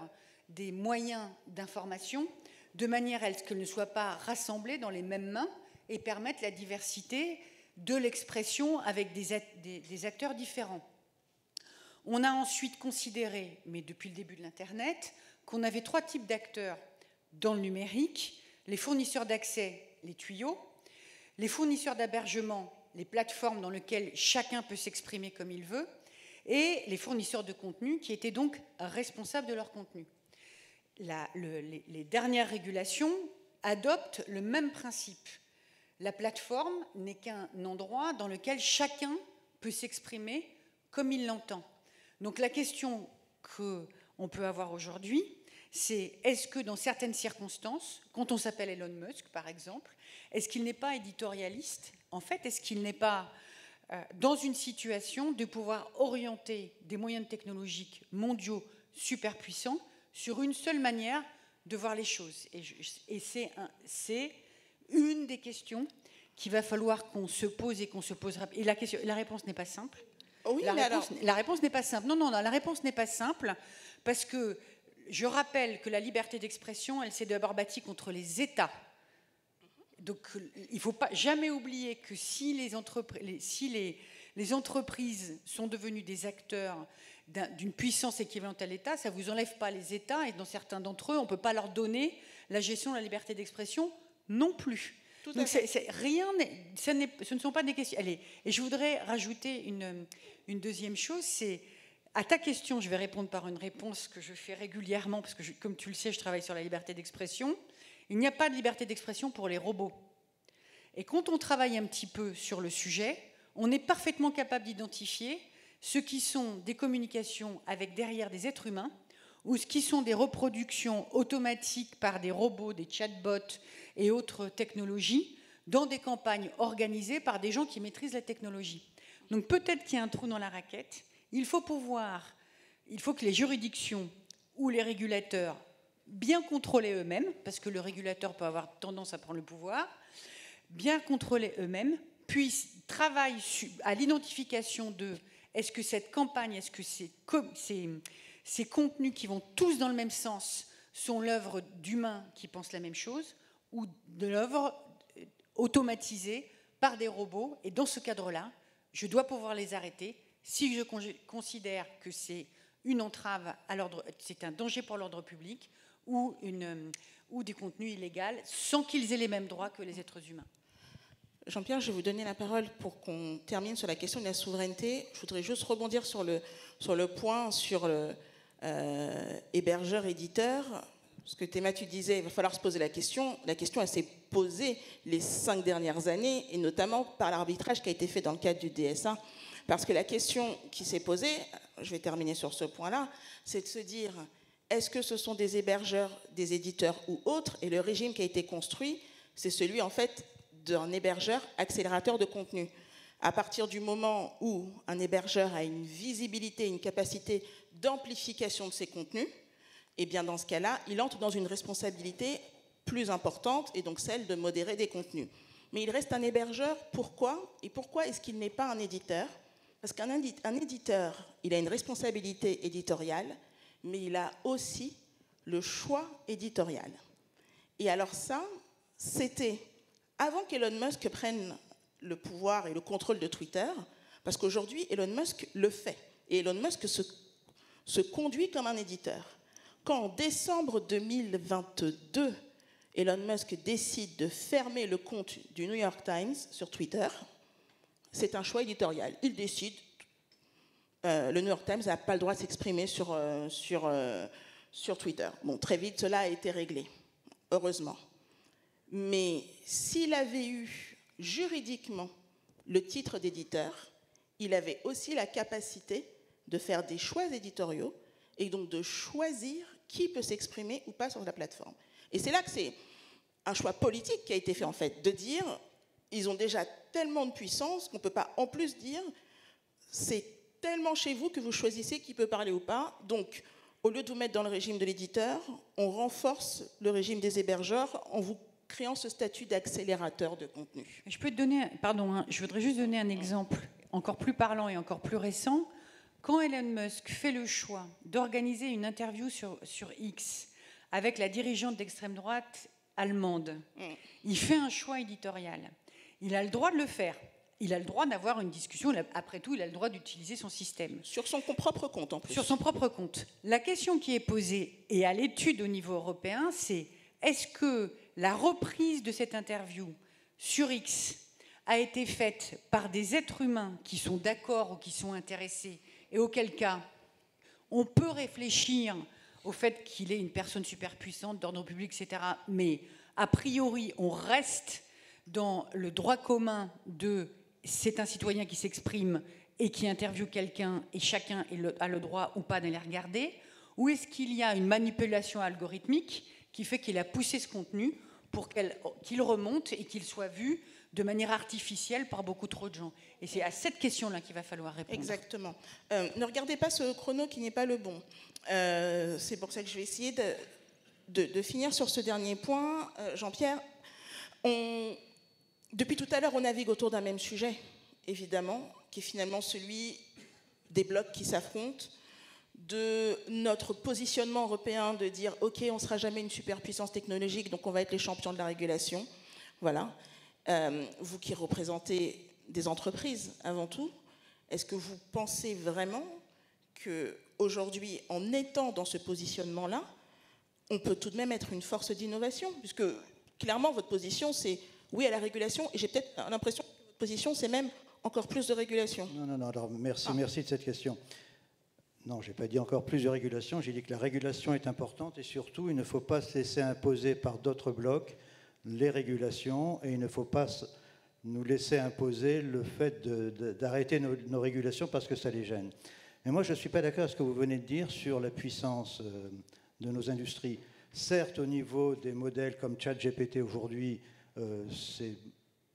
des moyens d'information, de manière à ce qu'elles ne soient pas rassemblées dans les mêmes mains et permettent la diversité de l'expression avec des acteurs différents. On a ensuite considéré, mais depuis le début de l'Internet, qu'on avait 3 types d'acteurs dans le numérique: les fournisseurs d'accès, les tuyaux, les fournisseurs d'hébergement, les plateformes dans lesquelles chacun peut s'exprimer comme il veut, et les fournisseurs de contenu qui étaient donc responsables de leur contenu. Les dernières régulations adoptent le même principe. La plateforme n'est qu'un endroit dans lequel chacun peut s'exprimer comme il l'entend. Donc la question qu'on peut avoir aujourd'hui, c'est est-ce que dans certaines circonstances, quand on s'appelle Elon Musk par exemple, est-ce qu'il n'est pas éditorialiste? En fait, est-ce qu'il n'est pas dans une situation de pouvoir orienter des moyens technologiques mondiaux super puissants sur une seule manière de voir les choses? Et c'est une des questions qu'il va falloir qu'on se pose et qu'on se posera. Et la réponse n'est pas simple. Oui, la réponse n'est pas simple. Non, la réponse n'est pas simple parce que je rappelle que la liberté d'expression, elle s'est d'abord bâtie contre les États. Donc, il ne faut pas jamais oublier que si les entreprises sont devenues des acteurs d'une puissance équivalente à l'État, ça ne vous enlève pas les États, et dans certains d'entre eux, on ne peut pas leur donner la gestion de la liberté d'expression non plus. Donc ce ne sont pas des questions. Allez, et je voudrais rajouter une deuxième chose, c'est à ta question, je vais répondre par une réponse que je fais régulièrement, parce que comme tu le sais, je travaille sur la liberté d'expression. Il n'y a pas de liberté d'expression pour les robots. Et quand on travaille un petit peu sur le sujet, on est parfaitement capable d'identifier ce qui sont des communications avec derrière des êtres humains, ou ce qui sont des reproductions automatiques par des robots, des chatbots et autres technologies, dans des campagnes organisées par des gens qui maîtrisent la technologie. Donc peut-être qu'il y a un trou dans la raquette. Il faut que les juridictions ou les régulateurs, bien contrôlés eux-mêmes, parce que le régulateur peut avoir tendance à prendre le pouvoir, bien contrôlés eux-mêmes, puissent travailler à l'identification de est-ce que cette campagne, est-ce que ces contenus qui vont tous dans le même sens sont l'œuvre d'humains qui pensent la même chose ou de l'œuvre automatisée par des robots. Et dans ce cadre-là, je dois pouvoir les arrêter si je considère que c'est une entrave à l'ordre, c'est un danger pour l'ordre public ou du contenu illégal, sans qu'ils aient les mêmes droits que les êtres humains. Jean-Pierre, je vais vous donner la parole pour qu'on termine sur la question de la souveraineté. Je voudrais juste rebondir sur le point sur le hébergeur-éditeur. Parce que Théma, tu disais, il va falloir se poser la question. La question, elle s'est posée les 5 dernières années, et notamment par l'arbitrage qui a été fait dans le cadre du DSA. Parce que la question qui s'est posée, je vais terminer sur ce point-là, c'est de se dire, est-ce que ce sont des hébergeurs, des éditeurs ou autres? Et le régime qui a été construit, c'est celui, en fait, d'un hébergeur accélérateur de contenu. À partir du moment où un hébergeur a une visibilité, une capacité d'amplification de ses contenus, et bien dans ce cas-là, il entre dans une responsabilité plus importante, et donc celle de modérer des contenus. Mais il reste un hébergeur, pourquoi? Et pourquoi est-ce qu'il n'est pas un éditeur? Parce qu'un éditeur, il a une responsabilité éditoriale, mais il a aussi le choix éditorial. Et alors ça, c'était avant qu'Elon Musk prenne le pouvoir et le contrôle de Twitter, parce qu'aujourd'hui, Elon Musk le fait. Et Elon Musk se conduit comme un éditeur. Quand en décembre 2022, Elon Musk décide de fermer le compte du New York Times sur Twitter, c'est un choix éditorial. Il décide, le New York Times n'a pas le droit de s'exprimer sur Twitter. Bon, très vite, cela a été réglé, heureusement. Mais s'il avait eu juridiquement le titre d'éditeur, il avait aussi la capacité de faire des choix éditoriaux et donc de choisir qui peut s'exprimer ou pas sur la plateforme. Et c'est là que c'est un choix politique qui a été fait, en fait, de dire ils ont déjà tellement de puissance qu'on ne peut pas en plus dire c'est tellement chez vous que vous choisissez qui peut parler ou pas. Donc, au lieu de vous mettre dans le régime de l'éditeur, on renforce le régime des hébergeurs en vous créant ce statut d'accélérateur de contenu. Je peux te donner, je voudrais juste donner un exemple encore plus parlant et encore plus récent. Quand Elon Musk fait le choix d'organiser une interview sur X avec la dirigeante d'extrême droite allemande, il fait un choix éditorial. Il a le droit de le faire. Il a le droit d'avoir une discussion. Après tout, il a le droit d'utiliser son système. Sur son propre compte, en plus. Sur son propre compte. La question qui est posée, et à l'étude au niveau européen, c'est est-ce que la reprise de cette interview sur X a été faite par des êtres humains qui sont d'accord ou qui sont intéressés, et auquel cas, on peut réfléchir au fait qu'il est une personne super puissante d'ordre public, etc. Mais a priori, on reste dans le droit commun de c'est un citoyen qui s'exprime et qui interviewe quelqu'un et chacun a le droit ou pas d'aller regarder, ou est-ce qu'il y a une manipulation algorithmique qui fait qu'il a poussé ce contenu pour qu'il remonte et qu'il soit vu de manière artificielle par beaucoup trop de gens. Et c'est à cette question-là qu'il va falloir répondre. Exactement. Ne regardez pas ce chrono qui n'est pas le bon. C'est pour ça que je vais essayer de finir sur ce dernier point. Jean-Pierre, depuis tout à l'heure, on navigue autour d'un même sujet, évidemment, qui est finalement celui des blocs qui s'affrontent, de notre positionnement européen de dire « Ok, on ne sera jamais une superpuissance technologique, donc on va être les champions de la régulation ». Voilà. Vous qui représentez des entreprises avant tout, est-ce que vous pensez vraiment qu'aujourd'hui, en étant dans ce positionnement-là, on peut tout de même être une force d'innovation? Puisque clairement, votre position, c'est oui à la régulation, et j'ai peut-être l'impression que votre position, c'est même encore plus de régulation. Non, alors merci de cette question. Non, je n'ai pas dit encore plus de régulation, j'ai dit que la régulation est importante et surtout, il ne faut pas se laisser imposer par d'autres blocs les régulations et il ne faut pas nous laisser imposer le fait d'arrêter nos régulations parce que ça les gêne. Mais moi, je ne suis pas d'accord avec ce que vous venez de dire sur la puissance de nos industries. Certes, au niveau des modèles comme ChatGPT aujourd'hui,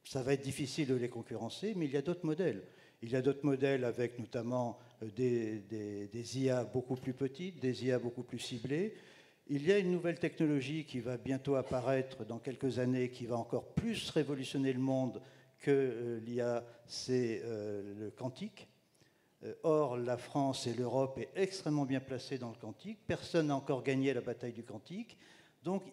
ça va être difficile de les concurrencer, mais il y a d'autres modèles. Il y a d'autres modèles avec notamment des IA beaucoup plus petites, des IA beaucoup plus ciblées. Il y a une nouvelle technologie qui va bientôt apparaître dans quelques années, qui va encore plus révolutionner le monde que l'IA, c'est le quantique. Or, la France et l'Europe est extrêmement bien placées dans le quantique. Personne n'a encore gagné la bataille du quantique. Donc,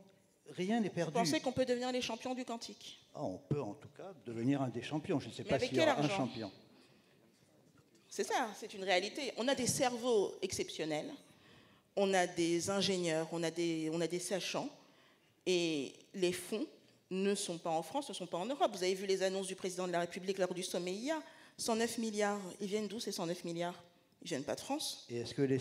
rien n'est perdu. Vous pensez qu'on peut devenir les champions du quantique? On peut en tout cas devenir un des champions. Je ne sais pas s'il y aura un champion. C'est ça, c'est une réalité. On a des cerveaux exceptionnels, on a des ingénieurs, on a des sachants, et les fonds ne sont pas en France, ne sont pas en Europe. Vous avez vu les annonces du président de la République lors du sommet IA, 109 milliards. Ils viennent d'où ces 109 milliards? Ils ne viennent pas de France. Et est-ce que les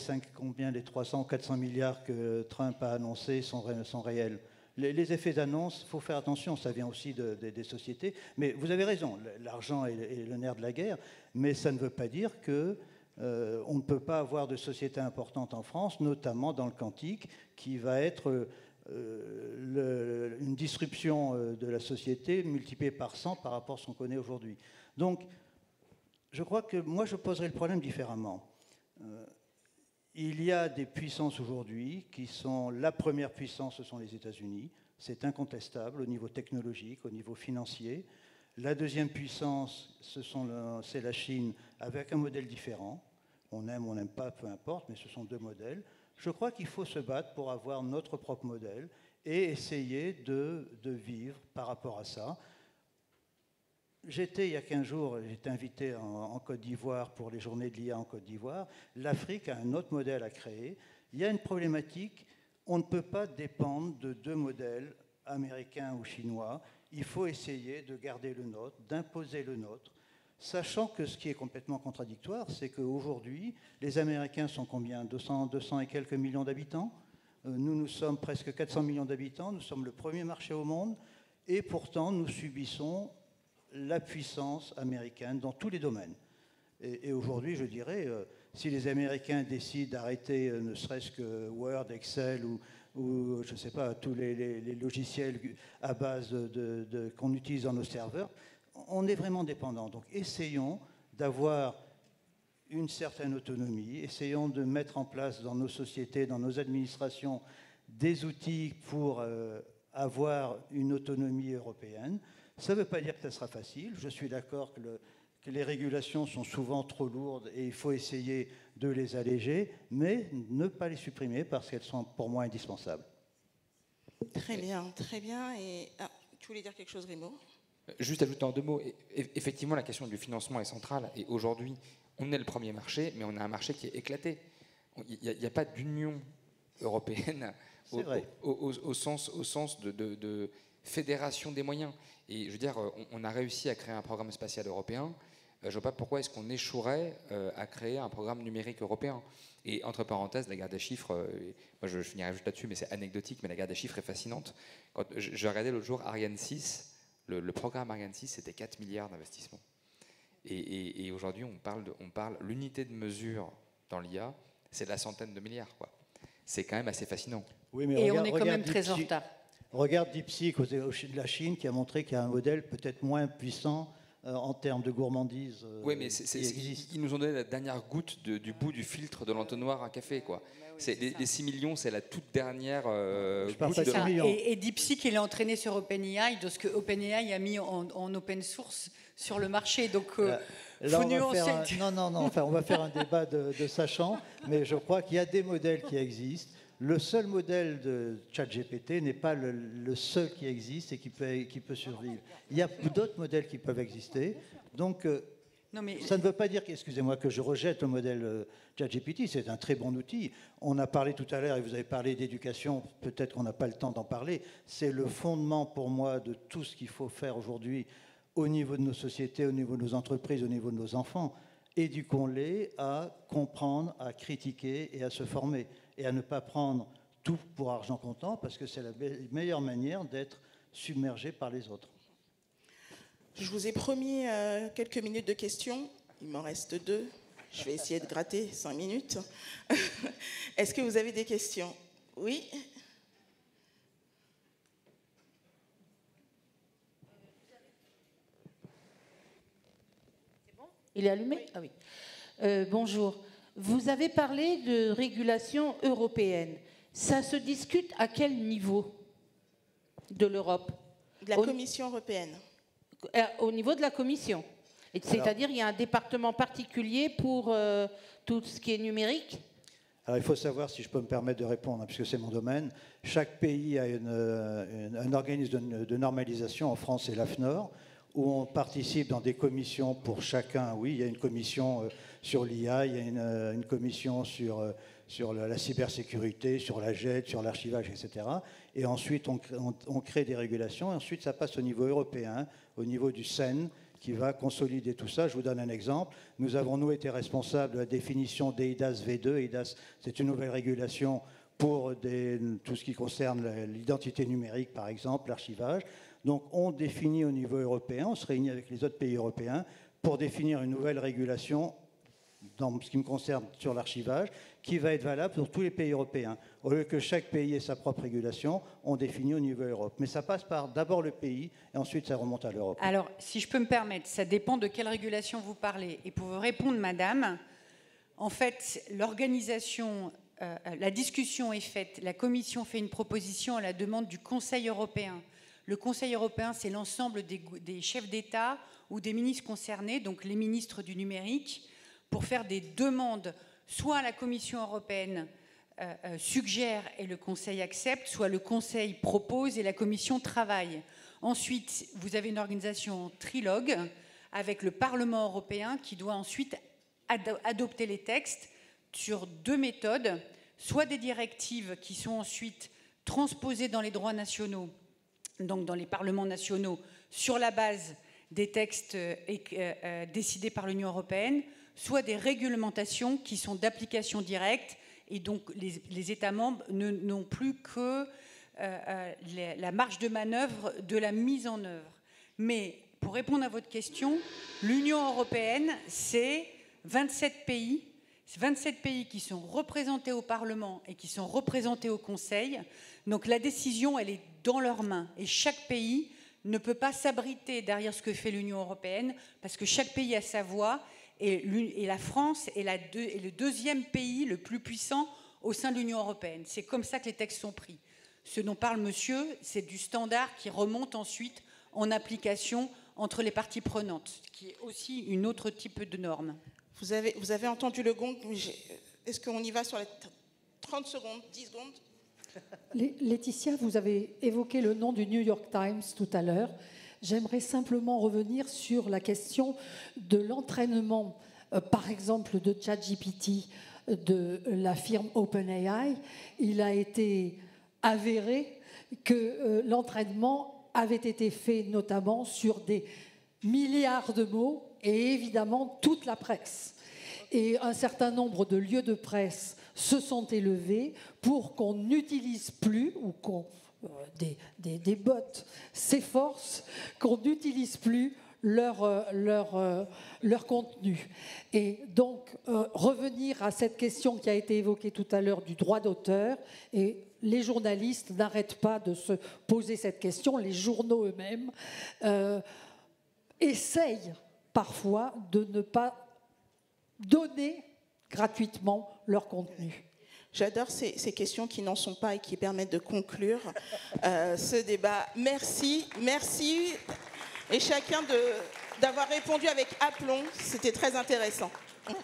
300 ou 400 milliards que Trump a annoncés sont réels? Les effets d'annonce, il faut faire attention, ça vient aussi des sociétés. Mais vous avez raison, l'argent est le nerf de la guerre, mais ça ne veut pas dire qu'on ne peut pas avoir de sociétés importantes en France, notamment dans le quantique, qui va être une disruption de la société multipliée par 100 par rapport à ce qu'on connaît aujourd'hui. Donc, je crois que moi, je poserais le problème différemment. Il y a des puissances aujourd'hui qui sont... La première puissance, ce sont les États-Unis. C'est incontestable au niveau technologique, au niveau financier. La deuxième puissance, c'est la Chine, avec un modèle différent. On aime, on n'aime pas, peu importe, mais ce sont deux modèles. Je crois qu'il faut se battre pour avoir notre propre modèle et essayer de vivre par rapport à ça. Il y a 15 jours, j'étais invité en Côte d'Ivoire pour les journées de l'IA en Côte d'Ivoire. L'Afrique a un autre modèle à créer. Il y a une problématique, on ne peut pas dépendre de deux modèles, américains ou chinois. Il faut essayer de garder le nôtre, d'imposer le nôtre, sachant que ce qui est complètement contradictoire, c'est qu'aujourd'hui, les Américains sont combien? 200 et quelques millions d'habitants. Nous sommes presque 400 millions d'habitants. Nous sommes le premier marché au monde. Et pourtant, nous subissons la puissance américaine dans tous les domaines. Et aujourd'hui, je dirais, si les Américains décident d'arrêter ne serait-ce que Word, Excel ou je ne sais pas, tous les logiciels à base qu'on utilise dans nos serveurs, on est vraiment dépendant. Donc essayons d'avoir une certaine autonomie, essayons de mettre en place dans nos sociétés, dans nos administrations, des outils pour avoir une autonomie européenne. Ça ne veut pas dire que ça sera facile. Je suis d'accord que les régulations sont souvent trop lourdes et il faut essayer de les alléger, mais ne pas les supprimer parce qu'elles sont pour moi indispensables. Très bien, très bien. Et tu voulais dire quelque chose, Remo? Juste ajouter en deux mots, effectivement, la question du financement est centrale. Et aujourd'hui, on est le premier marché, mais on a un marché qui est éclaté. Il n'y a pas d'union européenne au sens de fédération des moyens. Et je veux dire, on a réussi à créer un programme spatial européen. Je ne vois pas pourquoi est-ce qu'on échouerait à créer un programme numérique européen. Et entre parenthèses, la guerre des chiffres, moi je finirai juste là-dessus, mais c'est anecdotique, mais la guerre des chiffres est fascinante. Quand je regardais l'autre jour Ariane 6, le programme Ariane 6, c'était 4 milliards d'investissements. Et aujourd'hui, on parle l'unité de mesure dans l'IA, c'est de la centaine de milliards, quoi. C'est quand même assez fascinant. Oui, mais on est quand même très en retard. Regarde DeepSeek de la Chine qui a montré qu'il y a un modèle peut-être moins puissant en termes de gourmandise. Oui, mais ils nous ont donné la dernière goutte du bout du filtre de l'entonnoir à café, quoi. Les 6 millions, c'est la toute dernière goutte de 6 millions. Et DeepSeek, il est entraîné sur OpenAI, de ce que OpenAI a mis en open source sur le marché. Donc, là, on va faire un débat de sachants, mais je crois qu'il y a des modèles qui existent. Le seul modèle de ChatGPT n'est pas le seul qui existe et qui peut survivre. Il y a d'autres modèles qui peuvent exister. Donc, non, mais... ça ne veut pas dire, excusez-moi, que je rejette le modèle ChatGPT. C'est un très bon outil. On a parlé tout à l'heure, et vous avez parlé d'éducation, peut-être qu'on n'a pas le temps d'en parler. C'est le fondement pour moi de tout ce qu'il faut faire aujourd'hui au niveau de nos sociétés, au niveau de nos entreprises, au niveau de nos enfants. Éduquons-les à comprendre, à critiquer et à se former. Et à ne pas prendre tout pour argent comptant, parce que c'est la meilleure manière d'être submergé par les autres. Je vous ai promis quelques minutes de questions. Il m'en reste 2. Je vais essayer de gratter 5 minutes. Est-ce que vous avez des questions? Oui. C'est bon? Il est allumé? Oui. Ah oui. Bonjour. Vous avez parlé de régulation européenne. Ça se discute à quel niveau de l'Europe? De la Commission européenne. Au niveau de la Commission. C'est-à-dire il y a un département particulier pour tout ce qui est numérique? Alors, il faut savoir, si je peux me permettre de répondre, puisque c'est mon domaine, chaque pays a un organisme de normalisation. En France, c'est l'AFNOR, où on participe dans des commissions pour chacun. Oui, il y a une commission sur l'IA, il y a une commission sur la cybersécurité, sur la GED, sur l'archivage, etc. Et ensuite, on crée des régulations. Et ensuite, ça passe au niveau européen, au niveau du CEN, qui va consolider tout ça. Je vous donne un exemple. Nous avons, nous, été responsables de la définition d'EIDAS V2. EIDAS, c'est une nouvelle régulation pour tout ce qui concerne l'identité numérique, par exemple, l'archivage. Donc, on définit au niveau européen, on se réunit avec les autres pays européens pour définir une nouvelle régulation, dans ce qui me concerne, sur l'archivage, qui va être valable pour tous les pays européens. Au lieu que chaque pays ait sa propre régulation, on définit au niveau Europe. Mais ça passe par d'abord le pays, et ensuite ça remonte à l'Europe. Alors, si je peux me permettre, ça dépend de quelle régulation vous parlez. Et pour vous répondre, madame, en fait, l'organisation, la discussion est faite, la Commission fait une proposition à la demande du Conseil européen. Le Conseil européen, c'est l'ensemble des chefs d'État ou des ministres concernés, donc les ministres du numérique, pour faire des demandes, soit la Commission européenne suggère et le Conseil accepte, soit le Conseil propose et la Commission travaille. Ensuite, vous avez une organisation trilogue avec le Parlement européen qui doit ensuite adopter les textes sur 2 méthodes, soit des directives qui sont ensuite transposées dans les droits nationaux, donc dans les parlements nationaux, sur la base des textes décidés par l'Union européenne, soit des réglementations qui sont d'application directe, et donc les États membres n'ont plus que la marge de manœuvre de la mise en œuvre. Mais pour répondre à votre question, l'Union européenne, c'est 27 pays qui sont représentés au Parlement et qui sont représentés au Conseil. Donc la décision, elle est dans leurs mains. Et chaque pays ne peut pas s'abriter derrière ce que fait l'Union européenne, parce que chaque pays a sa voix. Et la France est le 2e pays le plus puissant au sein de l'Union européenne. C'est comme ça que les textes sont pris. Ce dont parle monsieur, c'est du standard qui remonte ensuite en application entre les parties prenantes, qui est aussi une autre type de norme. Vous avez entendu le gong. Est-ce qu'on y va sur les 30 secondes, 10 secondes? Laetitia, vous avez évoqué le nom du New York Times tout à l'heure. J'aimerais simplement revenir sur la question de l'entraînement, par exemple, de ChatGPT de la firme OpenAI. Il a été avéré que l'entraînement avait été fait notamment sur des milliards de mots et évidemment toute la presse. Et un certain nombre de lieux de presse se sont élevés pour qu'on n'utilise plus ou qu'on des bots s'efforcent qu'on n'utilise plus leur contenu. Et donc, revenir à cette question qui a été évoquée tout à l'heure du droit d'auteur, et les journalistes n'arrêtent pas de se poser cette question, les journaux eux-mêmes essayent parfois de ne pas donner gratuitement leur contenu. J'adore ces questions qui n'en sont pas et qui permettent de conclure ce débat. Merci et chacun d'avoir répondu avec aplomb. C'était très intéressant. Merci.